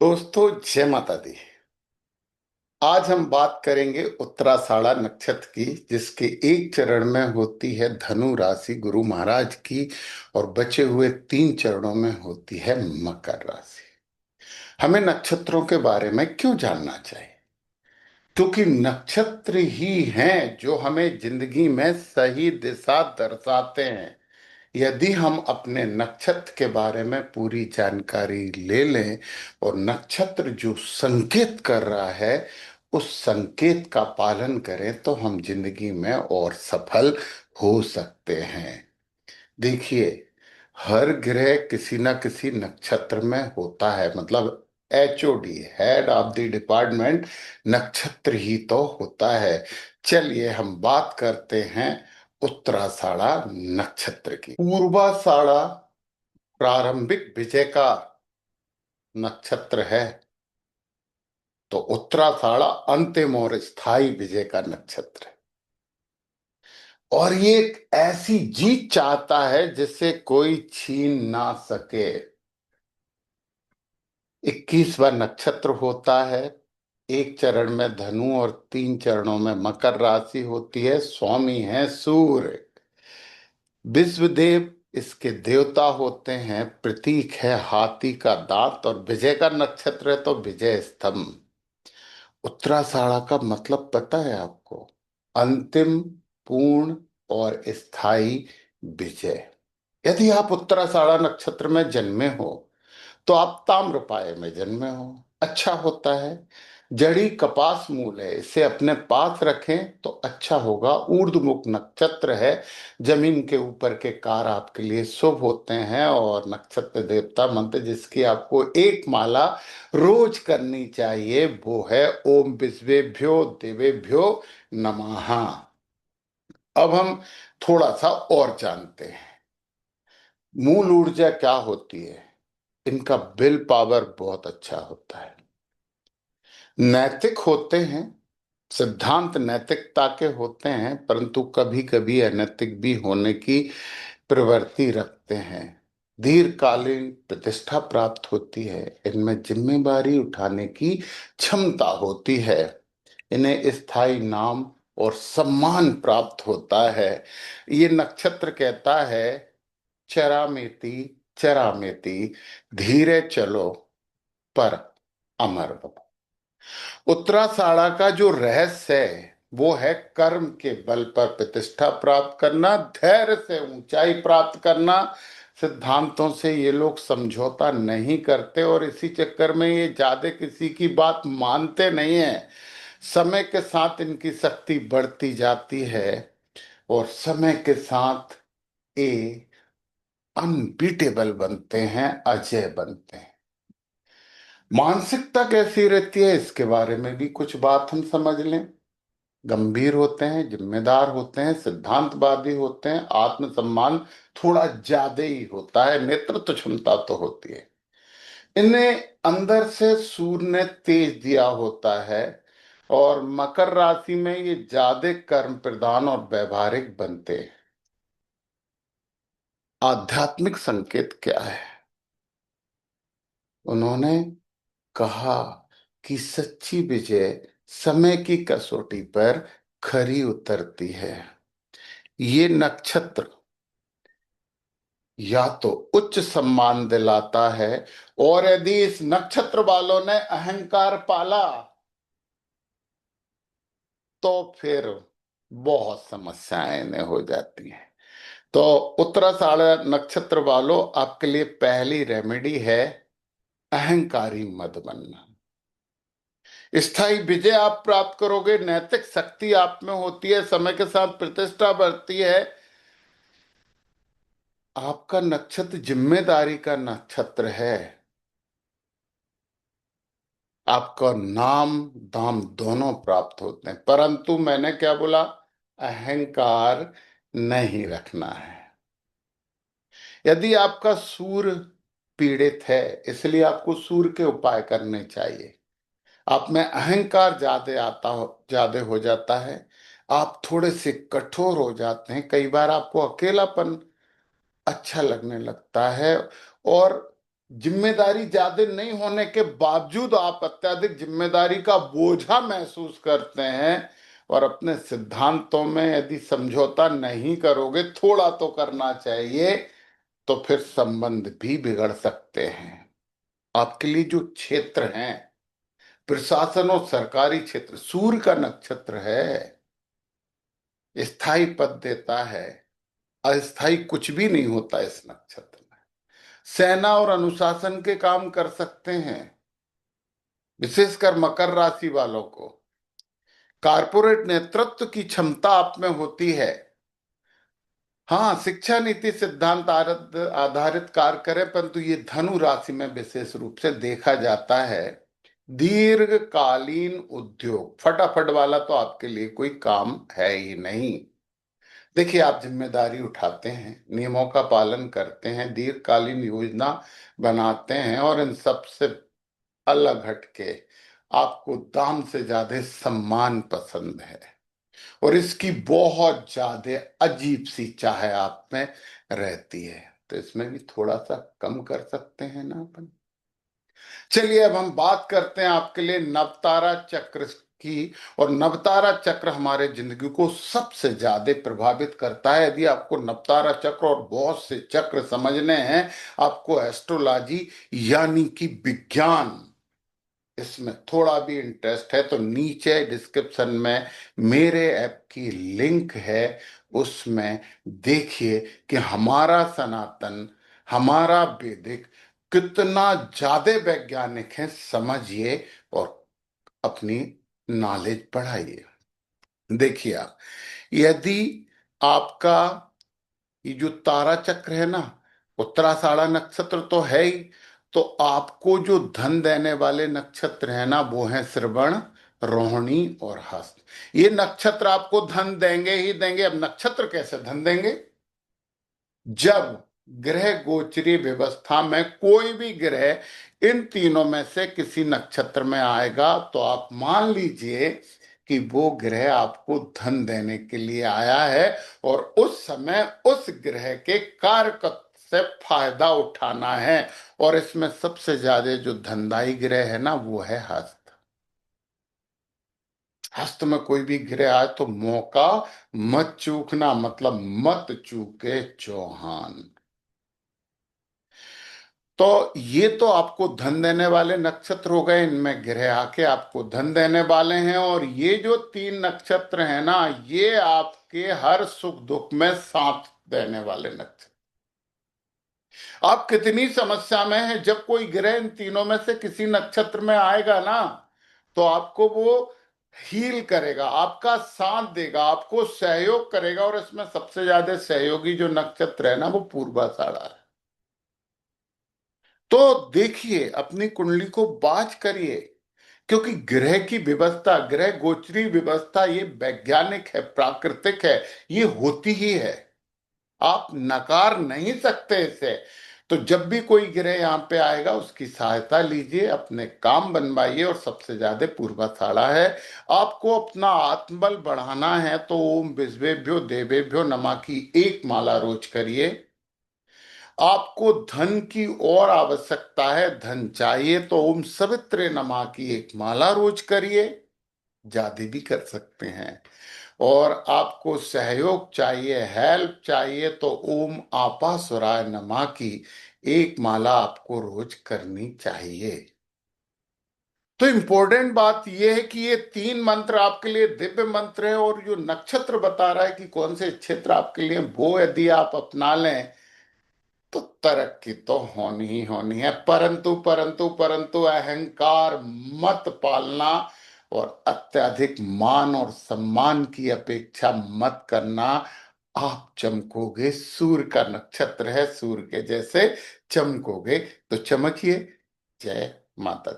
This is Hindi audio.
दोस्तों, जय माता दी। आज हम बात करेंगे उत्तराषाढ़ा नक्षत्र की, जिसके एक चरण में होती है धनु राशि गुरु महाराज की, और बचे हुए 3 चरणों में होती है मकर राशि। हमें नक्षत्रों के बारे में क्यों जानना चाहिए? क्योंकि नक्षत्र ही हैं जो हमें जिंदगी में सही दिशा दर्शाते हैं। यदि हम अपने नक्षत्र के बारे में पूरी जानकारी ले लें और नक्षत्र जो संकेत कर रहा है उस संकेत का पालन करें तो हम जिंदगी में और सफल हो सकते हैं। देखिए, हर ग्रह किसी ना किसी नक्षत्र में होता है, मतलब HOD, head of the department, नक्षत्र ही तो होता है। चलिए हम बात करते हैं उत्तराषाढ़ा नक्षत्र की। पूर्वाषाढ़ा प्रारंभिक विजय का नक्षत्र है, तो उत्तराषाढ़ा अंतिम और स्थायी विजय का नक्षत्र है। और ये एक ऐसी जीत चाहता है जिसे कोई छीन ना सके। 21वां नक्षत्र होता है। एक चरण में धनु और 3 चरणों में मकर राशि होती है। स्वामी है सूर्य। विश्वदेव इसके देवता होते हैं। प्रतीक है हाथी का दांत, और विजय का नक्षत्र है तो विजय स्तंभ। उत्तराषाढ़ा का मतलब पता है आपको? अंतिम, पूर्ण और स्थायी विजय। यदि आप उत्तराषाढ़ा नक्षत्र में जन्मे हो तो आप ताम्रपाय में जन्मे हो, अच्छा होता है। जड़ी कपास मूल है, इसे अपने पास रखें तो अच्छा होगा। ऊर्ध्वमुख नक्षत्र है। जमीन के ऊपर के कार्य आपके लिए शुभ होते हैं। और नक्षत्र देवता मंत्र जिसकी आपको एक माला रोज करनी चाहिए वो है ओम विश्वेभ्यो देवेभ्यो नमः। अब हम थोड़ा सा और जानते हैं मूल ऊर्जा क्या होती है। इनका विल पावर बहुत अच्छा होता है। नैतिक होते हैं। सिद्धांत नैतिकता के होते हैं, परंतु कभी कभी अनैतिक भी होने की प्रवृत्ति रखते हैं। दीर्घकालीन प्रतिष्ठा प्राप्त होती है। इनमें जिम्मेदारी उठाने की क्षमता होती है। इन्हें स्थायी नाम और सम्मान प्राप्त होता है। ये नक्षत्र कहता है, चरामेती चरामेती, धीरे चलो पर अमर बनो। उत्तराषाढ़ा का जो रहस्य है वो है कर्म के बल पर प्रतिष्ठा प्राप्त करना, धैर्य से ऊंचाई प्राप्त करना। सिद्धांतों से ये लोग समझौता नहीं करते और इसी चक्कर में ये ज्यादा किसी की बात मानते नहीं है। समय के साथ इनकी शक्ति बढ़ती जाती है और समय के साथ ये अनबीटेबल बनते हैं, अजय बनते हैं। मानसिकता कैसी रहती है इसके बारे में भी कुछ बात हम समझ लें। गंभीर होते हैं, जिम्मेदार होते हैं, सिद्धांतवादी होते हैं, आत्मसम्मान थोड़ा ज्यादा ही होता है, नेतृत्व क्षमता तो होती है। इन्हें अंदर से सूर्य ने तेज दिया होता है। और मकर राशि में ये ज्यादा कर्म प्रधान और व्यवहारिक बनते हैं। आध्यात्मिक संकेत क्या है? उन्होंने कहा कि सच्ची विजय समय की कसौटी पर खरी उतरती है। ये नक्षत्र या तो उच्च सम्मान दिलाता है, और यदि इस नक्षत्र वालों ने अहंकार पाला तो फिर बहुत समस्याएं इन्हें हो जाती हैं। तो उत्तराषाढ़ा नक्षत्र वालों, आपके लिए पहली रेमेडी है अहंकारी मत बनना। स्थायी विजय आप प्राप्त करोगे। नैतिक शक्ति आप में होती है। समय के साथ प्रतिष्ठा बढ़ती है। आपका नक्षत्र जिम्मेदारी का नक्षत्र है। आपका नाम दाम दोनों प्राप्त होते हैं, परंतु मैंने क्या बोला? अहंकार नहीं रखना है। यदि आपका सूर्य पीड़ित है, इसलिए आपको सूर्य के उपाय करने चाहिए। आप में अहंकार ज्यादा हो जाता है। आप थोड़े से कठोर हो जाते हैं। कई बार आपको अकेलापन अच्छा लगने लगता है। और जिम्मेदारी ज्यादा नहीं होने के बावजूद आप अत्यधिक जिम्मेदारी का बोझा महसूस करते हैं, और अपने सिद्धांतों में यदि समझौता नहीं करोगे, थोड़ा तो करना चाहिए, तो फिर संबंध भी बिगड़ सकते हैं। आपके लिए जो क्षेत्र हैं, प्रशासन और सरकारी क्षेत्र, सूर्य का नक्षत्र है, स्थायी पद देता है, अस्थायी कुछ भी नहीं होता इस नक्षत्र में। सेना और अनुशासन के काम कर सकते हैं, विशेषकर मकर राशि वालों को। कारपोरेट नेतृत्व की क्षमता आप में होती है। हाँ, शिक्षा नीति सिद्धांत आधारित कार्य करें, परंतु ये धनु राशि में विशेष रूप से देखा जाता है। दीर्घकालीन उद्योग, फटाफट वाला तो आपके लिए कोई काम है ही नहीं। देखिए, आप जिम्मेदारी उठाते हैं, नियमों का पालन करते हैं, दीर्घकालीन योजना बनाते हैं, और इन सब से अलग हटके आपको दाम से ज्यादा सम्मान पसंद है, और इसकी बहुत ज्यादा अजीब सी चाह आप में रहती है। तो इसमें भी थोड़ा सा कम कर सकते हैं ना अपन। चलिए, अब हम बात करते हैं आपके लिए नवतारा चक्र की। और नवतारा चक्र हमारे जिंदगी को सबसे ज्यादा प्रभावित करता है। यदि आपको नवतारा चक्र और बहुत से चक्र समझने हैं, आपको एस्ट्रोलॉजी यानी कि विज्ञान, इसमें थोड़ा भी इंटरेस्ट है, तो नीचे डिस्क्रिप्शन में मेरे ऐप की लिंक है, उसमें देखिए कि हमारा सनातन, हमारा वैदिक कितना ज्यादा वैज्ञानिक है, समझिए और अपनी नॉलेज बढ़ाइए। देखिए आप, यदि आपका ये जो तारा चक्र है ना, उत्तराषाढ़ा नक्षत्र तो है ही, तो आपको जो धन देने वाले नक्षत्र है ना, वो है श्रवण, रोहिणी और हस्त। ये नक्षत्र आपको धन देंगे ही देंगे। अब नक्षत्र कैसे धन देंगे? जब ग्रह गोचरी व्यवस्था में कोई भी ग्रह इन तीनों में से किसी नक्षत्र में आएगा, तो आप मान लीजिए कि वो ग्रह आपको धन देने के लिए आया है, और उस समय उस ग्रह के कारक से फायदा उठाना है। और इसमें सबसे ज्यादा जो धनदायी ग्रह है ना, वो है हस्त। हस्त में कोई भी ग्रह आए तो मौका मत चूकना, मतलब मत चूके चौहान। तो ये तो आपको धन देने वाले नक्षत्र हो गए, इनमें ग्रह आके आपको धन देने वाले हैं। और ये जो तीन नक्षत्र हैं ना, ये आपके हर सुख दुख में साथ देने वाले नक्षत्र। आप कितनी समस्या में हैं, जब कोई ग्रह इन तीनों में से किसी नक्षत्र में आएगा ना, तो आपको वो हील करेगा, आपका साथ देगा, आपको सहयोग करेगा। और इसमें सबसे ज्यादा सहयोगी जो नक्षत्र है ना, वो पूर्वाषाढ़ा है। तो देखिए, अपनी कुंडली को बाज करिए, क्योंकि ग्रह की व्यवस्था, ग्रह गोचरी व्यवस्था, ये वैज्ञानिक है, प्राकृतिक है, ये होती ही है। आप नकार नहीं सकते इसे। तो जब भी कोई ग्रह यहाँ पे आएगा, उसकी सहायता लीजिए, अपने काम बनवाइए। और सबसे ज्यादा पूर्वाषाढ़ा है। आपको अपना आत्मबल बढ़ाना है, तो ओम विश्वेभ्यो देवेभ्यो नमः की एक माला रोज करिए। आपको धन की और आवश्यकता है, धन चाहिए, तो ओम सवित्रे नमः की एक माला रोज करिए, ज्यादा भी कर सकते हैं। और आपको सहयोग चाहिए, हेल्प चाहिए, तो ओम आपासुराय नमः की एक माला आपको रोज करनी चाहिए। तो इंपॉर्टेंट बात यह है कि ये तीन मंत्र आपके लिए दिव्य मंत्र है, और जो नक्षत्र बता रहा है कि कौन से क्षेत्र आपके लिए, वो यदि आप अपना लें, तो तरक्की तो होनी ही होनी है। परंतु परंतु परंतु अहंकार मत पालना, और अत्यधिक मान और सम्मान की अपेक्षा मत करना। आप चमकोगे, सूर्य का नक्षत्र है, सूर्य के जैसे चमकोगे। तो चमकिए। जय माता दी।